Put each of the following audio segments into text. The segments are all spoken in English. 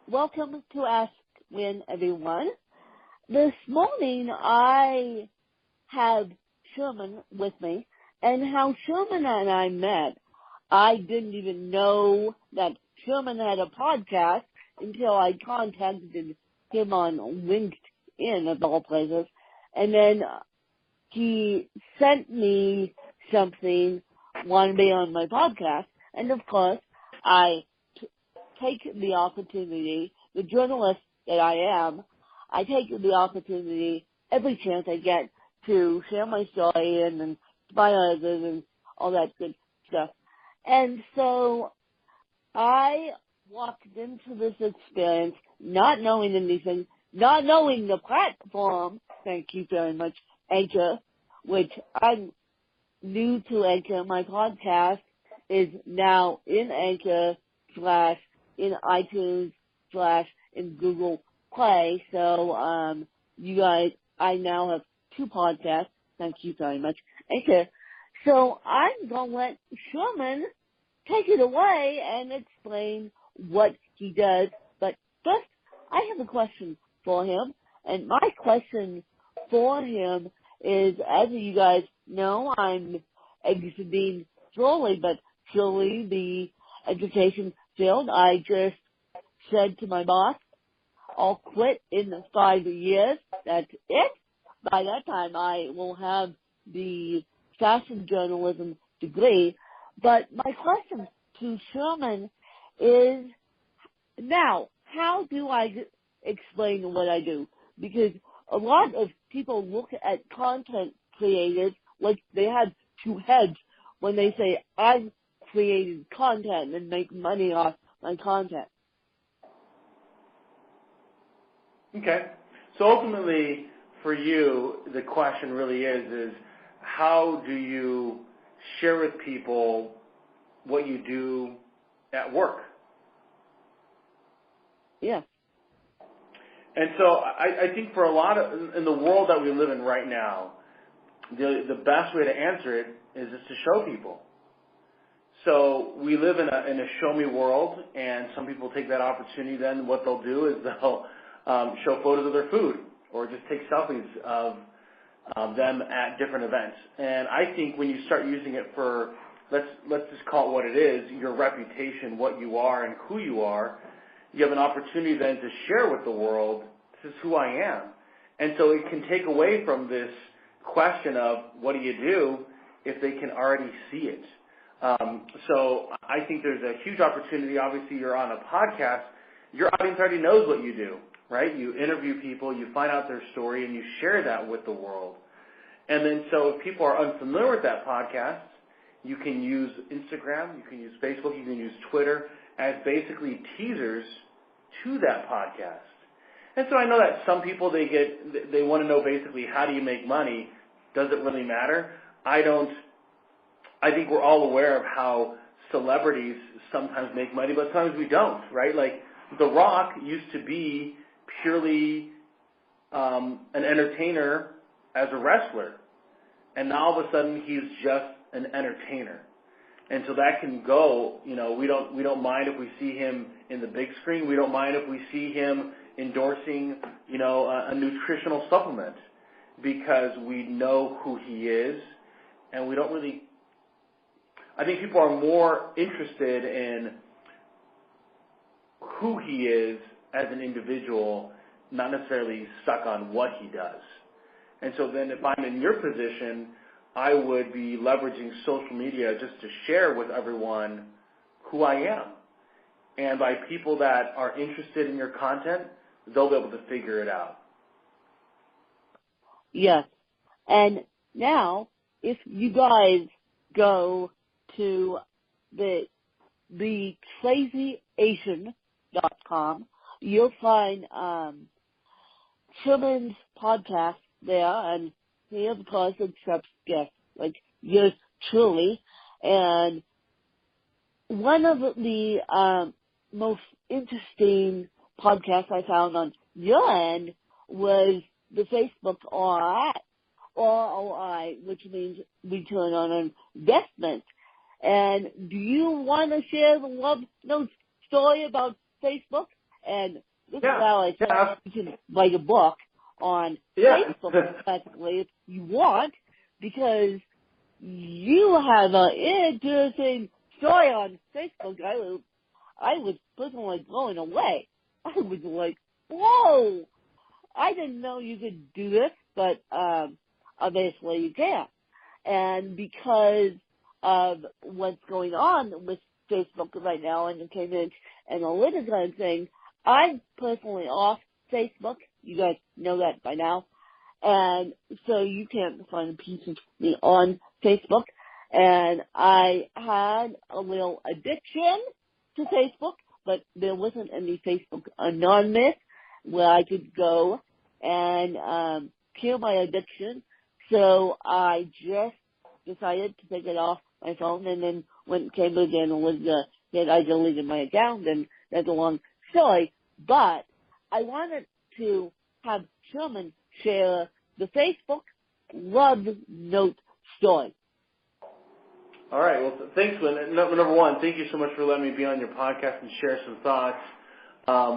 welcome to Ask Win, everyone. This morning I have Sherman with me, and how Sherman and I met, I didn't even know that Sherman had a podcast until I contacted him on LinkedIn, of all places, and then he sent me something, wanted to be on my podcast, and of course, I take the opportunity, the journalist that I am, I take the opportunity every chance I get to share my story and inspire others and all that good stuff. And so I walked into this experience not knowing anything, not knowing the platform, thank you very much, Anchor, which I'm new to Anchor. My podcast is now in Anchor / in iTunes / in Google Play. So, you guys, I now have 2 podcasts. Thank you very much, Anchor. So I'm going to let Sherman take it away and explain what he does. But first, I have a question for him. And my question for him is, as you guys know, I'm exiting slowly but surely the education field. I just said to my boss, I'll quit in 5 years. That's it. By that time, I will have the fashion journalism degree. But my question to Sherman is, now, how do I explain what I do? Because a lot of people look at content creators like they have 2 heads when they say, I've created content and make money off my content. Okay. So ultimately, for you, the question really is how do you share with people what you do at work? Yeah. And so I think for a lot of, in the world that we live in right now, the best way to answer it is just to show people. So we live in a show me world, and some people take that opportunity. Then what they'll do is they'll show photos of their food or just take selfies of them at different events. And I think when you start using it for, let's just call it what it is, your reputation, what you are and who you are, you have an opportunity then to share with the world, this is who I am. And so it can take away from this question of what do you do if they can already see it. So I think there's a huge opportunity. Obviously, you're on a podcast. Your audience already knows what you do, right? You interview people, you find out their story, and you share that with the world. And then so if people are unfamiliar with that podcast, you can use Instagram, you can use Facebook, you can use Twitter as basically teasers to that podcast. And so I know that some people, they want to know basically how do you make money. Does it really matter? I think we're all aware of how celebrities sometimes make money, but sometimes we don't, right? Like The Rock used to be purely an entertainer as a wrestler, and now all of a sudden he's just an entertainer. And so that can go, we don't mind if we see him in the big screen. We don't mind if we see him endorsing, a nutritional supplement, because we know who he is, and we don't really, I think people are more interested in who he is as an individual, not necessarily stuck on what he does. And so then if I'm in your position, I would be leveraging social media just to share with everyone who I am. And by people that are interested in your content, they'll be able to figure it out. Yes. And now, if you guys go to the crazyasian.com, you'll find Sherman's podcast there, and he, of course, accepts guests like yours truly. And one of the most interesting podcasts I found on your end was the Facebook ROI, which means return on investment. And do you want to share the love note story about Facebook And this is Yeah. how I said Yeah. you can write a book on Yeah. Facebook, practically, if you want, because you have an interesting story on Facebook. I was personally blown away. I was like, whoa! I didn't know you could do this, but obviously you can. And because of what's going on with Facebook right now and the Cambridge Analytica kind of thing, I'm personally off Facebook. You guys know that by now. And so you can't find a piece of me on Facebook. And I had a little addiction to Facebook, but there wasn't any Facebook Anonymous where I could go and cure my addiction. So I just decided to take it off my phone, and then when Cambridge Analytica that I deleted my account, and that's a long story. But I wanted to have Sherman share the Facebook Love Note story. All right. Well, thanks, Lynn. Number one, thank you so much for letting me be on your podcast and share some thoughts.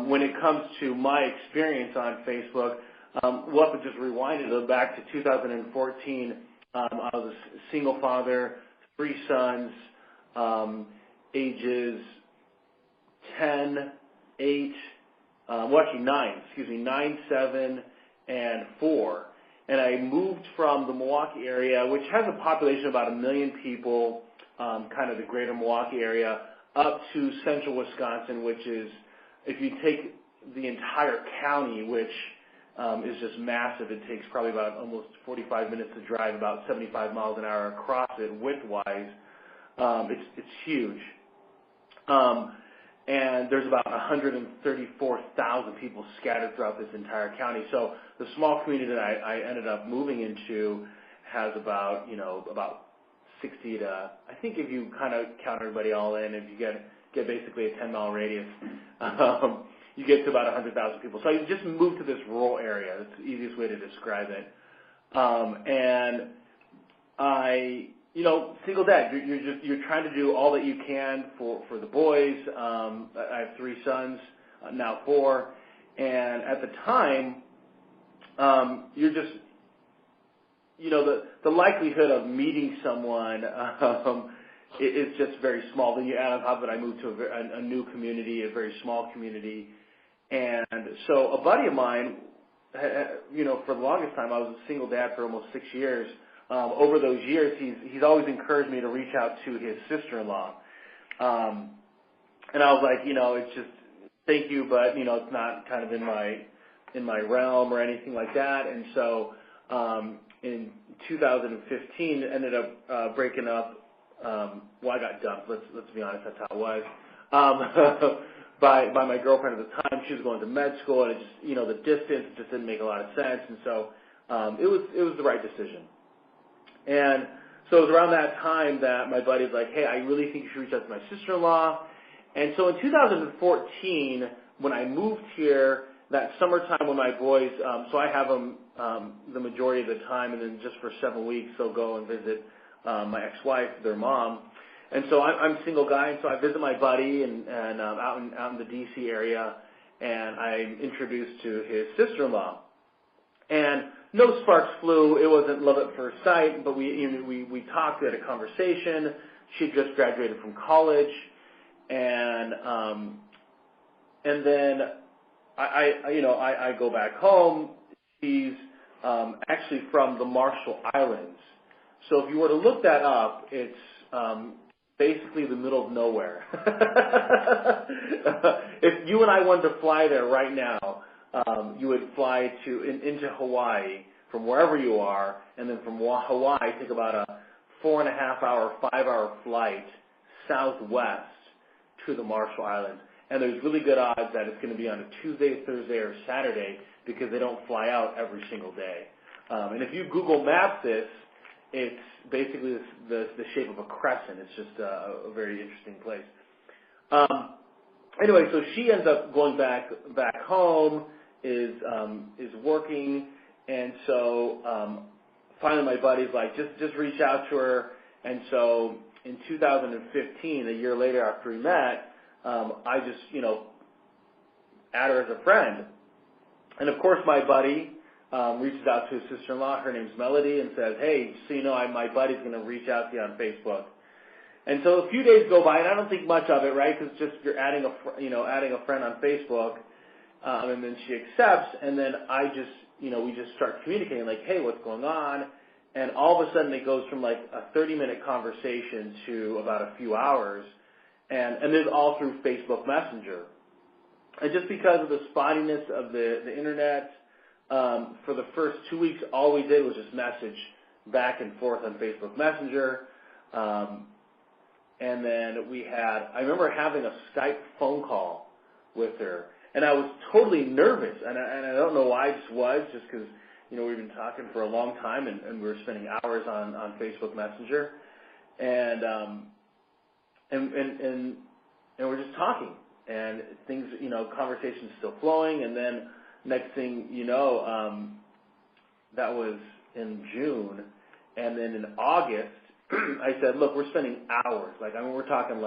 When it comes to my experience on Facebook, we'll have to just rewind it back to 2014. I was a single father, 3 sons, ages 10, 8, actually 9, 7, and 4. And I moved from the Milwaukee area, which has a population of about 1 million people, kind of the greater Milwaukee area, up to central Wisconsin, which is, if you take the entire county, which is just massive, it takes probably about almost 45 minutes to drive about 75 miles an hour across it width-wise. It's huge. And there's about 134,000 people scattered throughout this entire county. So the small community that I ended up moving into has about 60 to, I think if you kind of count everybody all in, if you get basically a 10-mile radius, you get to about 100,000 people. So I just moved to this rural area. That's the easiest way to describe it. And I, single dad. You're trying to do all that you can for the boys. I have 3 sons, now 4, and at the time, you're just, the likelihood of meeting someone is just very small. Then you add on top of it, I moved to a new community, a very small community, and so a buddy of mine, for the longest time, I was a single dad for almost 6 years. Over those years, he's always encouraged me to reach out to his sister-in-law. And I was like, it's just, thank you, but, it's not kind of in my realm or anything like that. And so in 2015, ended up breaking up. I got dumped. Let's be honest, that's how it was. By my girlfriend at the time. She was going to med school, and it just, the distance just didn't make a lot of sense. And so it was the right decision. And so it was around that time that my buddy's like, hey, I really think you should reach out to my sister-in-law. And so in 2014, when I moved here, that summertime when my boys, so I have them the majority of the time, and then just for 7 weeks they'll go and visit my ex-wife, their mom. And so I'm a single guy, and so I visit my buddy and out in the D.C. area, and I'm introduced to his sister-in-law. And no sparks flew. It wasn't love at first sight, but we talked. We had a conversation. She had just graduated from college, and then I go back home. She's actually from the Marshall Islands. So if you were to look that up, it's basically the middle of nowhere. If you and I wanted to fly there right now, you would fly into Hawaii from wherever you are, and then from Hawaii take about a 4.5-hour, 5-hour flight southwest to the Marshall Islands. And there's really good odds that it's going to be on a Tuesday, Thursday, or Saturday because they don't fly out every single day. And if you Google Map this, it's basically the shape of a crescent. It's just a very interesting place. Anyway, so she ends up going back home, is working, and so finally my buddy's like, just reach out to her. And so in 2015, a year later after we met, I just, add her as a friend. And of course, my buddy reaches out to his sister-in-law. Her name's Melody, and says, "Hey, so you know, my buddy's going to reach out to you on Facebook." And so a few days go by, and I don't think much of it, right? Because just you're adding a friend on Facebook, and then she accepts, and then we just start communicating, like, "Hey, what's going on?" And all of a sudden, it goes from like a 30-minute conversation to about a few hours, and this is all through Facebook Messenger. And just because of the spottiness of the internet, for the first 2 weeks, all we did was just message back and forth on Facebook Messenger. And then I remember having a Skype phone call with her, and I was totally nervous, and I don't know why I just was, just because, we've been talking for a long time, and we were spending hours on Facebook Messenger, and we're just talking, and things, conversation's still flowing, and then next thing you know, that was in June, and then in August, I said, "Look, we're spending hours. We're talking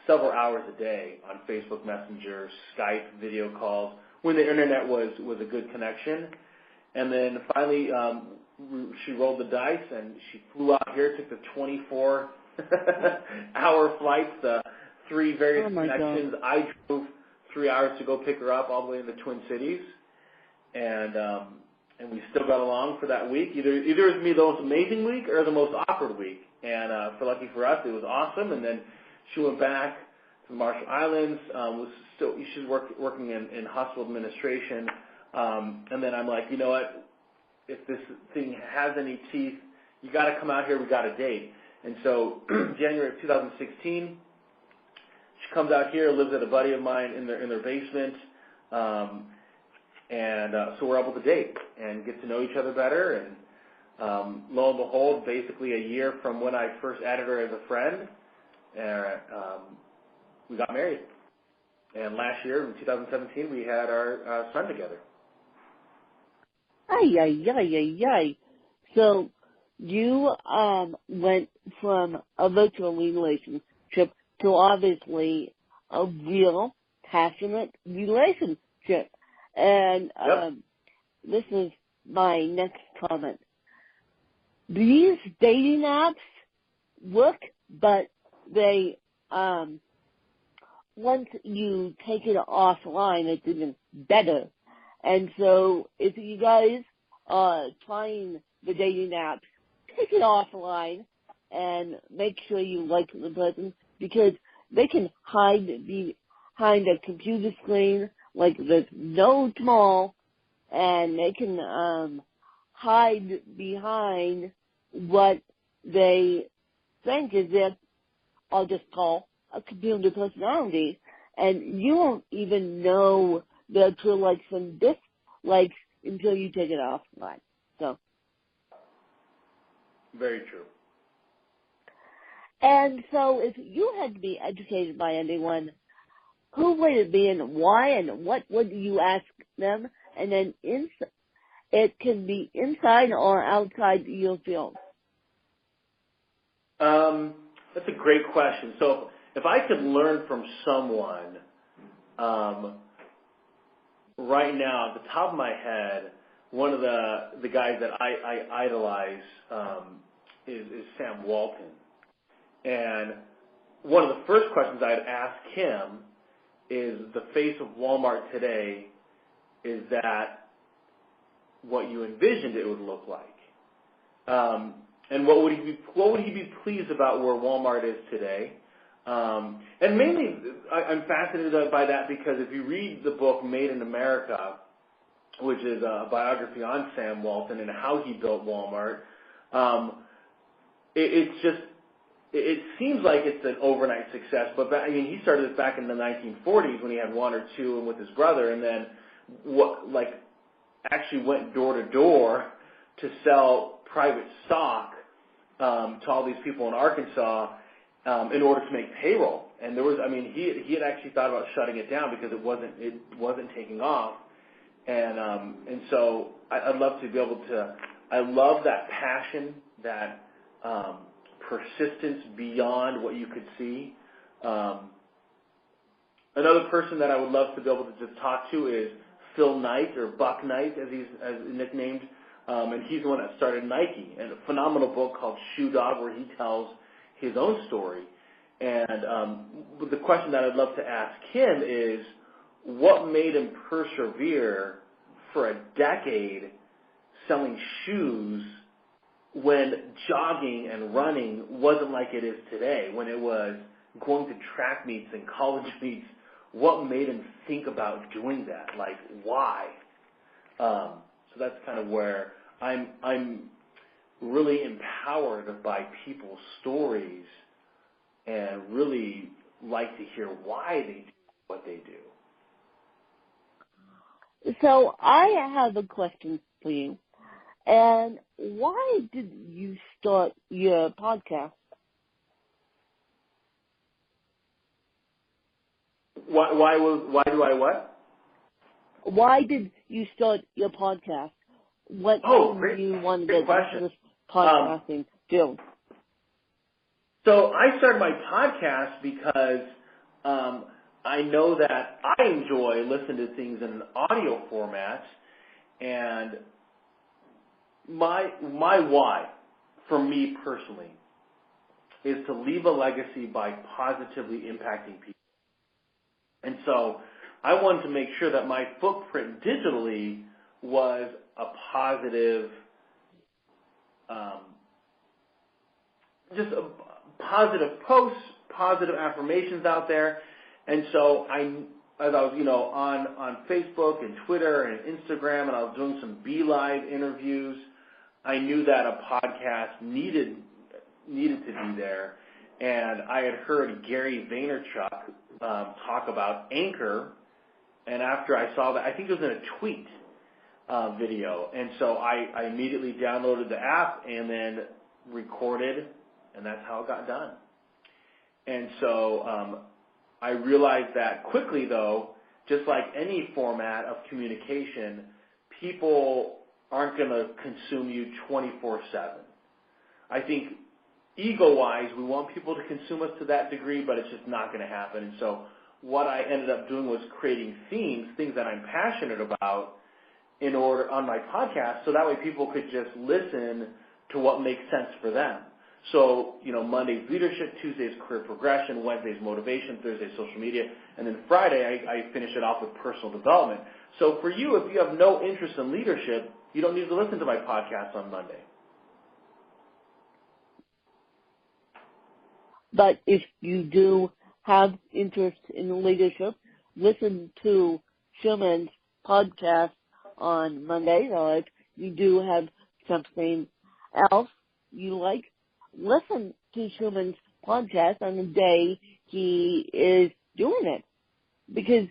several hours a day on Facebook Messenger, Skype, video calls, when the internet was a good connection." And then finally, she rolled the dice, and she flew out here, took the 24-hour flights, the 3 various connections. God. I drove 3 hours to go pick her up all the way in the Twin Cities, and we still got along for that week. Either it was me the most amazing week or the most awkward week. And lucky for us, it was awesome. And then she went back to the Marshall Islands. She's working in hospital administration. And then I'm like, you know what? If this thing has any teeth, you got to come out here. We got a date. And so January of 2016, she comes out here, lives at a buddy of mine in their basement. So we're able to date and get to know each other better. And lo and behold, basically a year from when I first added her as a friend, we got married. And last year, in 2017, we had our son together. Ay. So you went from a virtual relationship to obviously a real, passionate relationship. And this is my next comment. These dating apps work, but they, once you take it offline, it's even better. And so if you guys are trying the dating apps, take it offline and make sure you like the person, because they can hide behind a computer screen like there's no tomorrow, and they can hide behind what they think is their, I'll just call, a computer personality, and you won't even know their true likes and dislikes until you take it offline. So, very true. And so if you had to be educated by anyone, who would it be and why, and what would you ask them? And then it can be inside or outside your field. That's a great question. So if I could learn from someone right now, at the top of my head, one of the guys that I idolize is Sam Walton. And one of the first questions I'd ask him is, the face of Walmart today, is that what you envisioned it would look like? And what would he be pleased about where Walmart is today? And mainly, I'm fascinated by that because if you read the book Made in America, which is a biography on Sam Walton and how he built Walmart, it seems like it's an overnight success, but he started this back in the 1940s when he had one or two and with his brother, and then actually went door to door to sell private stock to all these people in Arkansas in order to make payroll. And there was, he had actually thought about shutting it down because it wasn't taking off. And so I'd love to be able to. I love that passion, that persistence beyond what you could see. Another person that I would love to be able to just talk to is Phil Knight, or Buck Knight, as he's nicknamed, and he's the one that started Nike, and a phenomenal book called Shoe Dog, where he tells his own story. And the question that I'd love to ask him is, what made him persevere for a decade selling shoes when jogging and running wasn't like it is today, when it was going to track meets and college meets? What made him think about doing that? Like, why? So that's kind of where I'm really empowered by people's stories and really like to hear why they do what they do. So I have a question for you. And why did you start your podcast? Why do I what? Why did you start your podcast? What Great, you want to great get question. into this podcasting field? So I started my podcast because I know that I enjoy listening to things in an audio format, and my why, for me personally, is to leave a legacy by positively impacting people. And so I wanted to make sure that my footprint digitally was a positive, just a positive posts, positive affirmations out there. And so as I was, on Facebook and Twitter and Instagram, and I was doing some BeLive interviews, I knew that a podcast needed to be there. And I had heard Gary Vaynerchuk talk about Anchor, and after I saw that, I think it was in a tweet video, and so I immediately downloaded the app and then recorded, and that's how it got done. And so I realized that quickly, though, just like any format of communication, people aren't going to consume you 24/7. I think ego-wise, we want people to consume us to that degree, but it's just not going to happen. And so what I ended up doing was creating themes, things that I'm passionate about, in order on my podcast, so that way people could just listen to what makes sense for them. So, Monday's leadership, Tuesday's career progression, Wednesday's motivation, Thursday's social media, and then Friday I finish it off with personal development. So for you, if you have no interest in leadership, you don't need to listen to my podcast on Monday. But if you do have interest in leadership, listen to Sherman's podcast on Monday, or if you do have something else you like, listen to Sherman's podcast on the day he is doing it. Because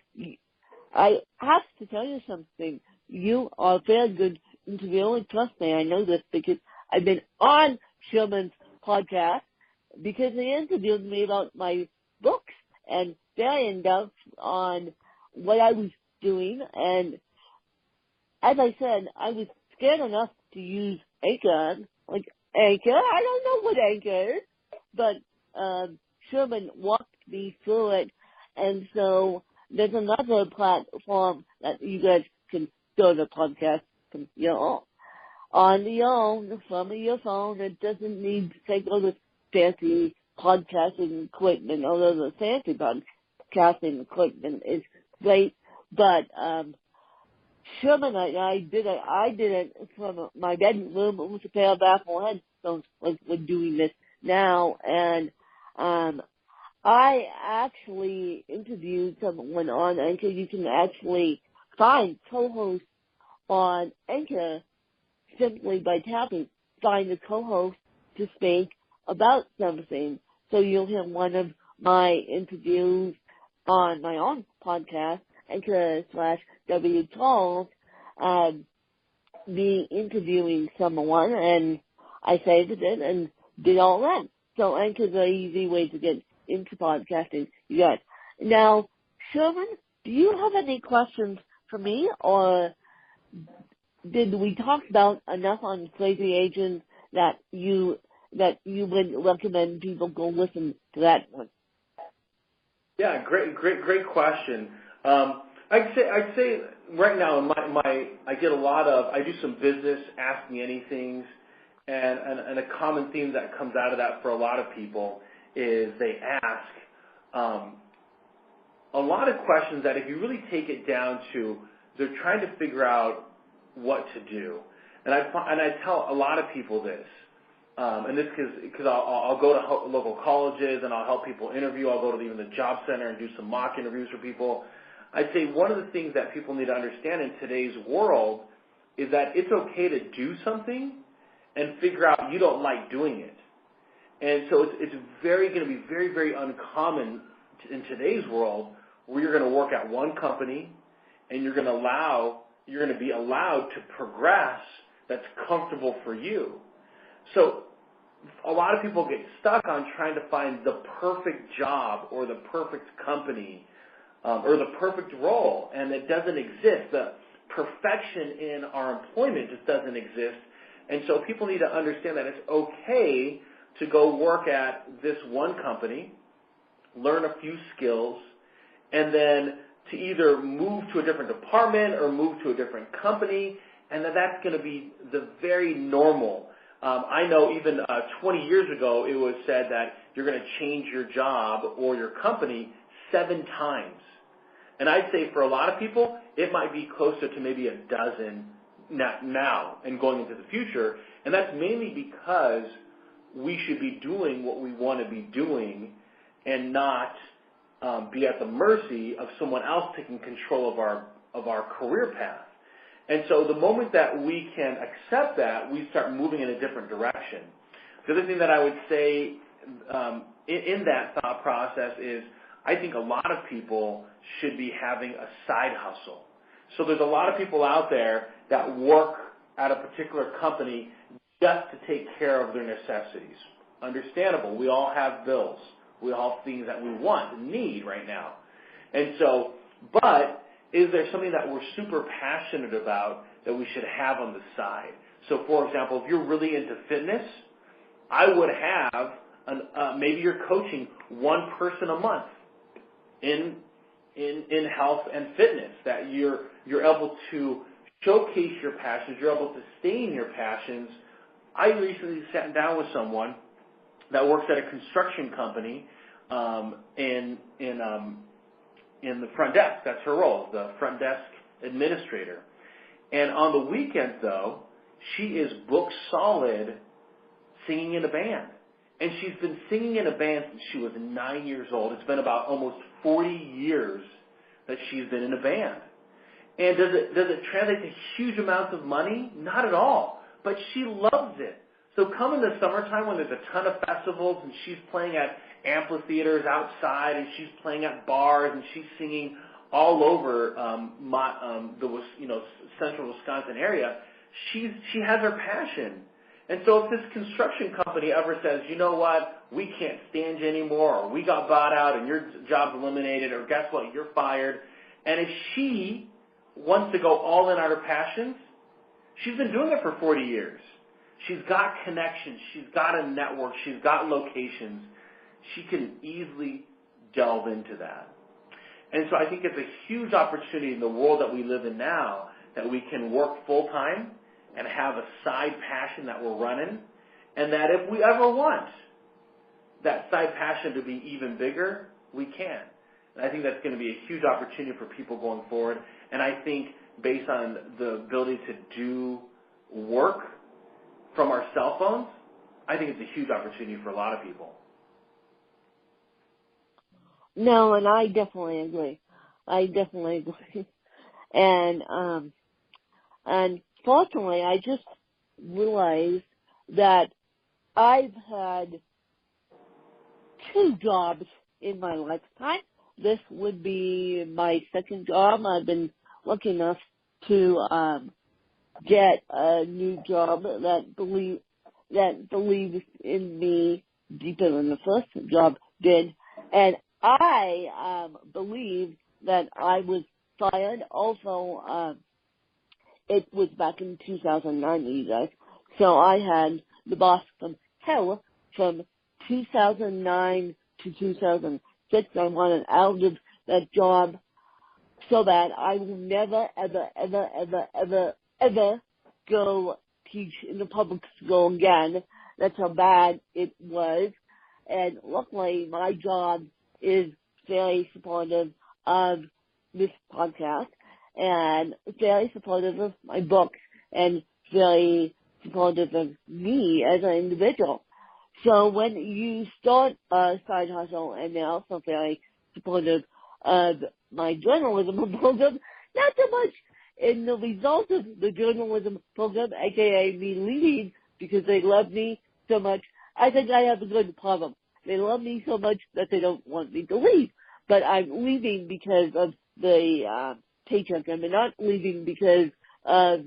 I have to tell you something. You are a very good interviewer. Trust me, I know this because I've been on Sherman's podcast because he interviewed me about my books and very in-depth on what I was doing. And as I said, I was scared enough to use Anchor. Like, Anchor? I don't know what Anchor is. But Sherman walked me through it. And so there's another platform that you guys can start a podcast from on your own, from your phone. It doesn't need to take all this fancy podcasting equipment, although the fancy podcasting equipment is great. But Sherman and I did it from my bedroom with a pair of Apple headphones. We're doing this now, and I actually interviewed someone on Anchor. You can actually find co-hosts on Anchor simply by tapping find a co-host to speak about something. So you'll hear one of my interviews on my own podcast, Anchor/W Talk, be interviewing someone, and I saved it and did all that. So Anchor's an easy way to get into podcasting. You got it. Now, Sherman, do you have any questions for me, or did we talk about enough on Crazy Agent that you would recommend people go listen to that one? Yeah, great question. I'd say right now I get a lot of, I do some business, ask me anythings, and a common theme that comes out of that for a lot of people is they ask a lot of questions that if you really take it down to, they're trying to figure out what to do. And I tell a lot of people this, and this because I'll go to local colleges and I'll help people interview. I'll go to even the job center and do some mock interviews for people. I'd say one of the things that people need to understand in today's world is that it's okay to do something and figure out you don't like doing it. And so it's going to be very, very uncommon in today's world where you're going to work at one company and you're going to be allowed to progress that's comfortable for you. So a lot of people get stuck on trying to find the perfect job or the perfect company or the perfect role, and it doesn't exist. The perfection in our employment just doesn't exist. And so people need to understand that it's okay to go work at this one company, learn a few skills, and then to either move to a different department or move to a different company, and that's going to be the very normal. I know even 20 years ago it was said that you're going to change your job or your company 7 times. And I'd say for a lot of people, it might be closer to maybe a dozen now and going into the future. And that's mainly because we should be doing what we want to be doing and not be at the mercy of someone else taking control of our career path. And so the moment that we can accept that, we start moving in a different direction. The other thing that I would say in that thought process is I think a lot of people should be having a side hustle. So there's a lot of people out there that work at a particular company just to take care of their necessities. Understandable. We all have bills. We all have things that we want and need right now. And so, but is there something that we're super passionate about that we should have on the side? So, for example, if you're really into fitness, I would have maybe you're coaching one person a month in health and fitness, that you're able to showcase your passions, you're able to stay in your passions. I recently sat down with someone that works at a construction company in the front desk. That's her role, the front desk administrator. And on the weekends, though, she is booked solid singing in a band. And she's been singing in a band since she was 9 years old. It's been about almost 40 years that she's been in a band. And does it translate to huge amounts of money? Not at all. But she loves it. So come in the summertime when there's a ton of festivals and she's playing at amphitheaters outside and she's playing at bars and she's singing all over the central Wisconsin area, she has her passion. And so if this construction company ever says, you know what, we can't stand you anymore, or we got bought out and your job's eliminated, or guess what, you're fired, and if she wants to go all in on her passions, she's been doing it for 40 years. She's got connections. She's got a network. She's got locations. She can easily delve into that. And so I think it's a huge opportunity in the world that we live in now that we can work full-time and have a side passion that we're running, and that if we ever want that side passion to be even bigger, we can. And I think that's going to be a huge opportunity for people going forward. And I think based on the ability to do work from our cell phones, I think it's a huge opportunity for a lot of people. No, and I definitely agree. And unfortunately, I just realized that I've had 2 jobs in my lifetime. This would be my second job. I've been lucky enough to get a new job that believes in me deeper than the first job did. And I believe that I was fired. Also, it was back in 2009, you guys. So I had the boss from hell from 2009 to 2010. sick. I wanted out of that job so that I will never, ever, ever, ever, ever, ever go teach in the public school again. That's how bad it was. And luckily, my job is very supportive of this podcast and very supportive of my books and very supportive of me as an individual. So when you start a side hustle, and they're also very supportive of my journalism program, not so much in the result of the journalism program, aka me leaving because they love me so much. I think I have a good problem. They love me so much that they don't want me to leave. But I'm leaving because of the paycheck. I'm not leaving because of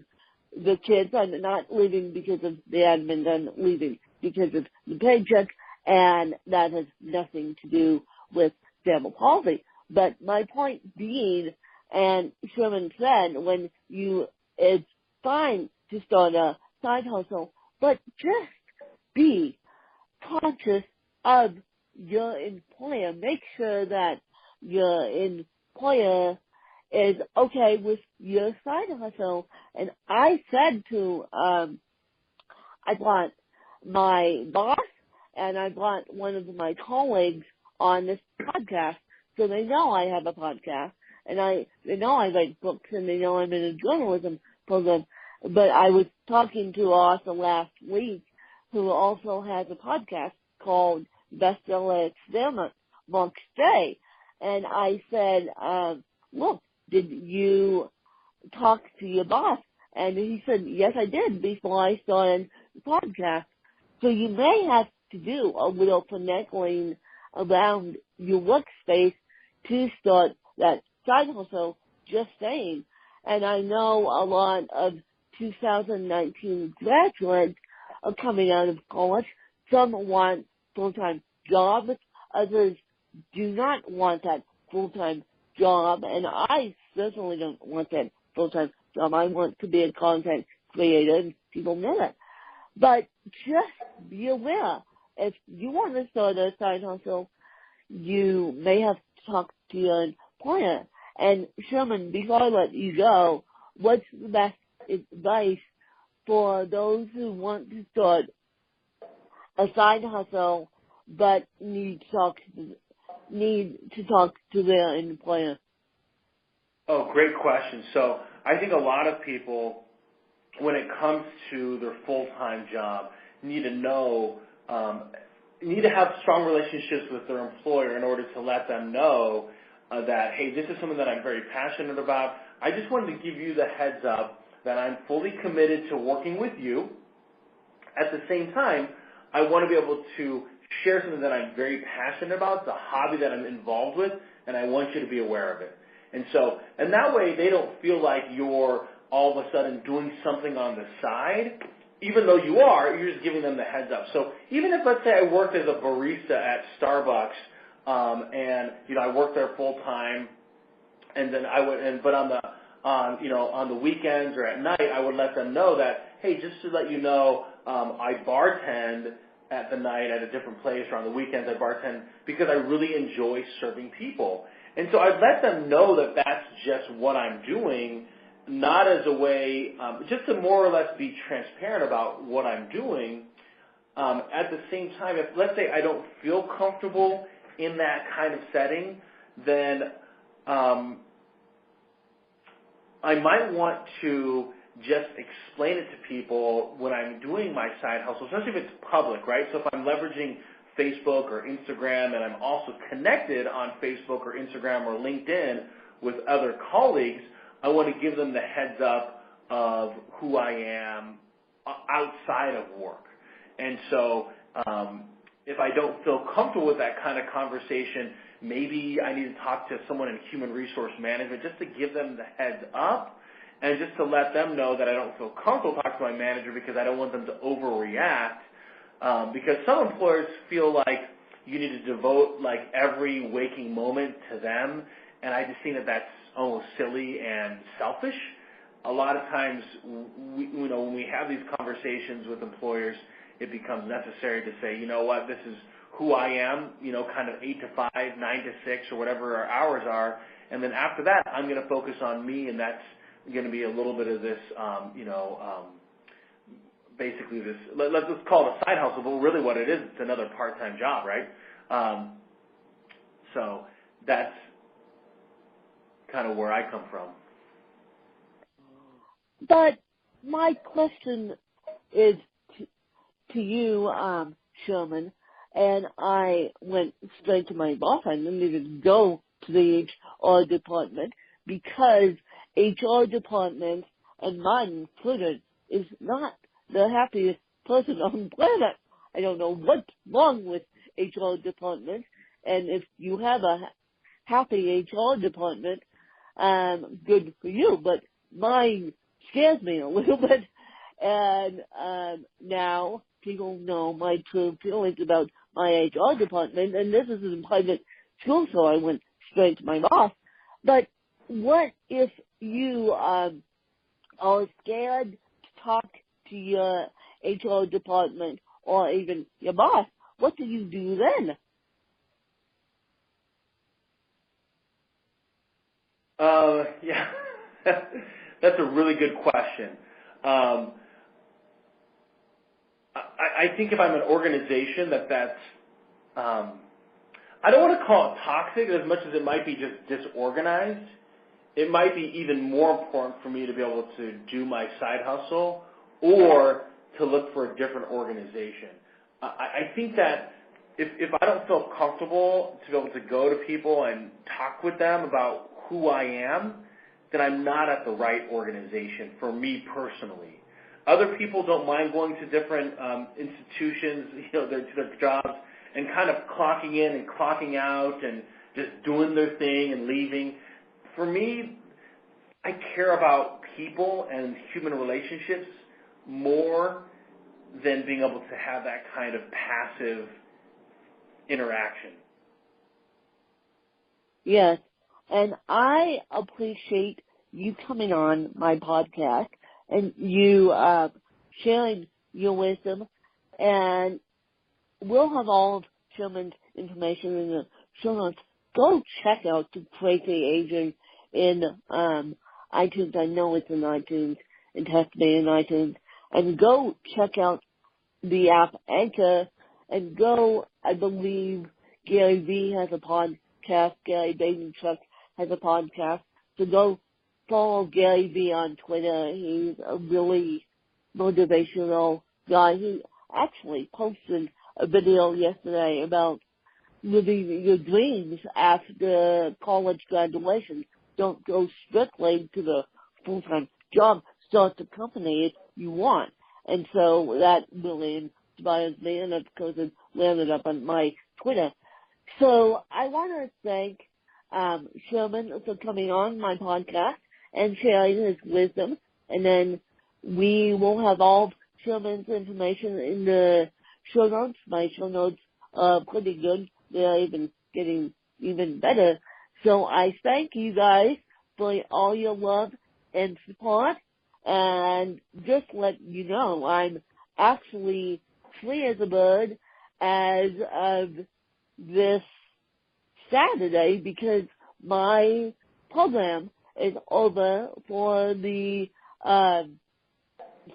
the kids. I'm not leaving because of the admin. I'm leaving because of the paycheck, and that has nothing to do with cerebral palsy. But my point being, and Sherman said, it's fine to start a side hustle, but just be conscious of your employer. Make sure that your employer is okay with your side hustle. And I said to, I brought my boss and I brought one of my colleagues on this podcast, so they know I have a podcast, and they know I write books, and they know I'm in a journalism program. But I was talking to Arthur last week, who also has a podcast called Bestseller Experiment, Mark Stay. And I said, look, did you talk to your boss? And he said, yes, I did before I started the podcast. So you may have to do a little finagling around your workspace to start that side hustle, just saying. And I know a lot of 2019 graduates are coming out of college. Some want full-time jobs. Others do not want that full-time job. And I certainly don't want that full-time job. I want to be a content creator, and people know that. But just be aware, if you want to start a side hustle, you may have to talk to your employer. And Sherman, before I let you go, what's the best advice for those who want to start a side hustle but need to talk to their employer? Oh, great question. So I think a lot of people, when it comes to their full-time job, need to have strong relationships with their employer in order to let them know that, hey, this is something that I'm very passionate about. I just wanted to give you the heads up that I'm fully committed to working with you. At the same time, I want to be able to share something that I'm very passionate about, the hobby that I'm involved with, and I want you to be aware of it. And that way they don't feel like you're all of a sudden doing something on the side. Even though you are, you're just giving them the heads up. So even if, let's say, I worked as a barista at Starbucks, and I worked there full time, and then but on the weekends or at night, I would let them know that, hey, just to let you know, I bartend at the night at a different place, or on the weekends I bartend because I really enjoy serving people. And so I'd let them know that that's just what I'm doing, not as a way, just to more or less be transparent about what I'm doing. At the same time, if, let's say, I don't feel comfortable in that kind of setting, then I might want to just explain it to people when I'm doing my side hustle, especially if it's public, right? So if I'm leveraging Facebook or Instagram, and I'm also connected on Facebook or Instagram or LinkedIn with other colleagues, I want to give them the heads up of who I am outside of work. And so if I don't feel comfortable with that kind of conversation, maybe I need to talk to someone in human resource management just to give them the heads up and just to let them know that I don't feel comfortable talking to my manager because I don't want them to overreact. Because some employers feel like you need to devote like every waking moment to them, and I just think that that's almost silly and selfish. A lot of times, when we have these conversations with employers, it becomes necessary to say, you know what, this is who I am, kind of 8 to 5, 9 to 6, or whatever our hours are. And then after that, I'm going to focus on me, and that's going to be a little bit of this, basically this, let's call it a side hustle, but really what it is, it's another part-time job, right? So that's kind of where I come from. But my question is to you, Sherman, and I went straight to my boss. I didn't even go to the HR department because HR department and mine included is not the happiest person on the planet. I don't know what's wrong with HR department, and if you have a happy HR department, good for you, but mine scares me a little bit, and now people know my true feelings about my HR department, and this is in private school, so I went straight to my boss. But what if you are scared to talk to your HR department or even your boss? What do you do then? Yeah, that's a really good question. I think if I'm an organization that's I don't want to call it toxic as much as it might be just disorganized. It might be even more important for me to be able to do my side hustle or to look for a different organization. I think that if I don't feel comfortable to be able to go to people and talk with them about who I am, then I'm not at the right organization for me personally. Other people don't mind going to different institutions, to their jobs, and kind of clocking in and clocking out and just doing their thing and leaving. For me, I care about people and human relationships more than being able to have that kind of passive interaction. Yes, and I appreciate you coming on my podcast and you sharing your wisdom, and we'll have all of Sherman's information in the show notes. Go check out The Crazy Agent in iTunes. I know it's in iTunes. It has to be in iTunes. And go check out the app Anchor, and go, I believe Gary Vee has a podcast. Gary Vaynerchuk has a podcast. So go follow Gary Vee on Twitter. He's a really motivational guy. He actually posted a video yesterday about living your dreams after college graduation. Don't go strictly to the full-time job. Start the company if you want. And so that really inspires me, and of course it landed up on my Twitter. So I want to thank Sherman for coming on my podcast and sharing his wisdom. And then we will have all Sherman's information in the show notes. My show notes are pretty good. They're even getting even better. So I thank you guys for all your love and support. And just let you know, I'm actually free as a bird as of this Saturday because my program is over for the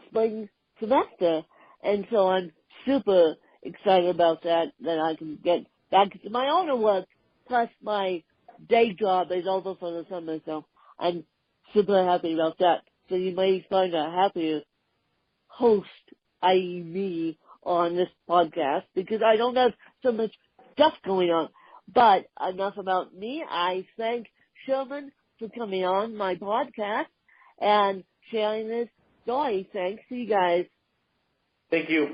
spring semester. And so I'm super excited about that I can get back to my own work. Plus my day job is over for the summer, so I'm super happy about that. So you may find a happier host, i.e. me, on this podcast because I don't have so much stuff going on. But enough about me. I thank Sherman for coming on my podcast and sharing this story. Thanks to you guys. Thank you.